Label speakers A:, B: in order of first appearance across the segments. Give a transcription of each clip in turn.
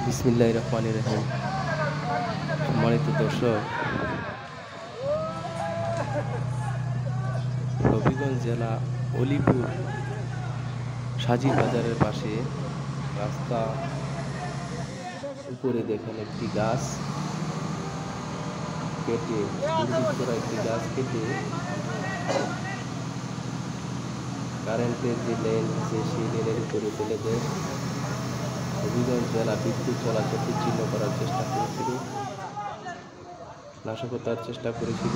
A: বিসমিল্লাহির রহমানির রহিম। সম্মানিত দর্শক, হবিগঞ্জ জেলা অলিপুর সাজি বাজারের পাশে রাস্তা উপরে দেখেন একটি গাছ কেটে, দুর্বৃত্তরা একটি গাছ কেটে কারেন্টের যে লাইন আছে সেই লাইনের উপরে ফেলে দেয়। হবিগঞ্জ জেলা বিদ্যুৎ চলাচল বিচ্ছিন্ন করার চেষ্টা করেছিল, নাশকতার চেষ্টা করেছিল।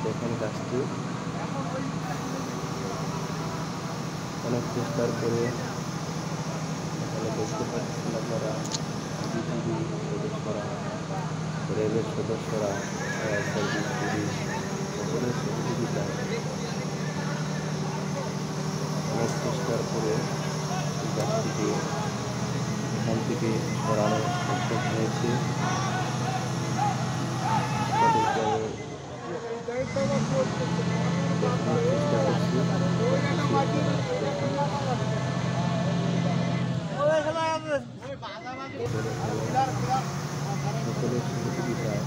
A: দেখেন গাছটি অনেক চেষ্টার করে এখানে দেখতে পাচ্ছেন আপনারা বিজিবি সদস্যরা, র্যাবের সদস্যরা, ফায়ার সার্ভিস, পুলিশ সকলের সহযোগিতায় অনেক চেষ্টার করে এই গাছটিকে এখান থেকে সরানো সক্ষম হয়েছে। তাদেরকে আমি দেখানোর চেষ্টা করছি। সকলের সহযোগিতায়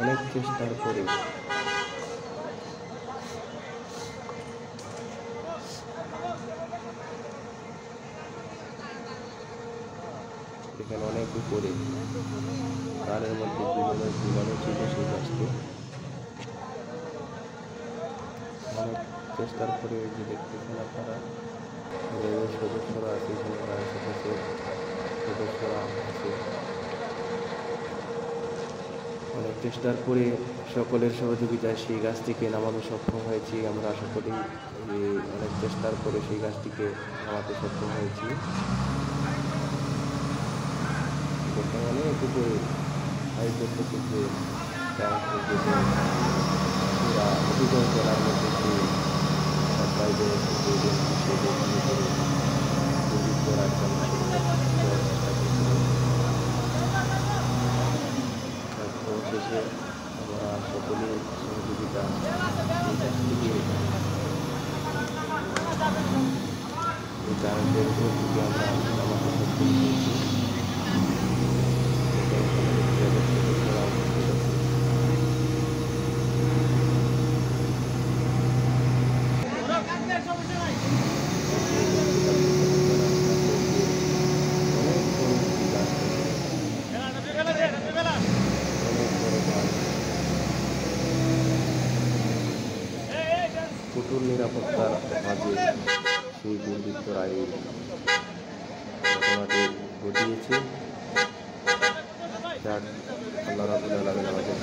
A: অনেক চেষ্টার পরে এখানে অনেক উপরে তারের মধ্যে ঝুলানো ছিল সেই গাছটি। অনেক চেষ্টার পরে যে দেখতেছেন আপনারা রেলের সদস্যরা আছে, এখানে ফায়ার সার্ভিসের সদস্যরা আছে। অনেক চেষ্টার পরে সকলের সহযোগিতায় সেই গাছটিকে নামাতে সক্ষম হয়েছি। আমরা আশা করি যে অনেক চেষ্টার পরে সেই গাছটিকে নামাতে সক্ষম হয়েছি। অনেক উপরে হাই করতেছে যে হবিগঞ্জ জেলার মধ্যে যে বাইরে দুর্বৃত্তরা একদম করার চেষ্টা করছিল। অবশেষে আমরা সকলের সহযোগিতা এই গাছটিকে এই কারেন্টের উপর থেকে আমরা নামাতে সক্ষম হয়েছি। কঠোর নিরাপত্তার মাঝে সেই দুর্বৃত্তরা এই ঘটনাটি ঘটিয়েছে। যাক, আল্লাহ রাব্বুল আলামিন আমাদের